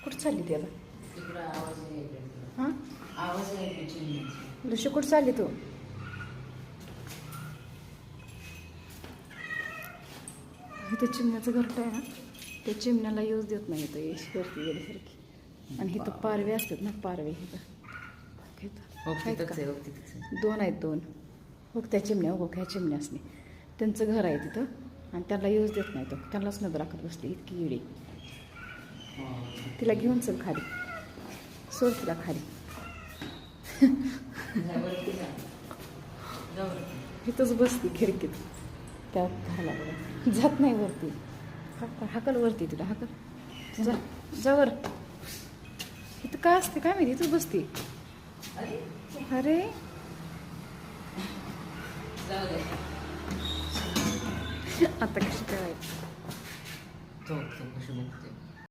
कुठं चालली ती आता? तिकडं आवाज येतो. हां आवाज येतो चिमणीचा. लक्ष कुठं चालली तू? इथं चिमण्याचं घरटं आहे ना, त्या चिमण्याला यूज देत नाही इथं वरती गेल्यासारखी. आणि इथं पारवे असतात ना, पारवे इथं हो आहेत तिथंच का? आहे, हो तिथंच आहे. दोन आहेत, दोन. हो त्या चिमण्या, हो ह्या चिमण्या असणे त्यांचं घर आहे तिथं. आणि त्याला यूज देत नाही तो, त्यांनाच नजर राखत बसली इतकी इडी. तिला घेऊन चल खाली, सोड तिला खाली. वरती जा. जा वरती. इथंच बसती खिडकीत त्या घराला बघा, जात नाही वरती. हाकल वरती तिला, हाकल. जा जा वर. इथं काय असते काय माहिती, इथंच बसती. अरे अरे जाऊ दे. आता कशी करायचं? तो कशी बघते.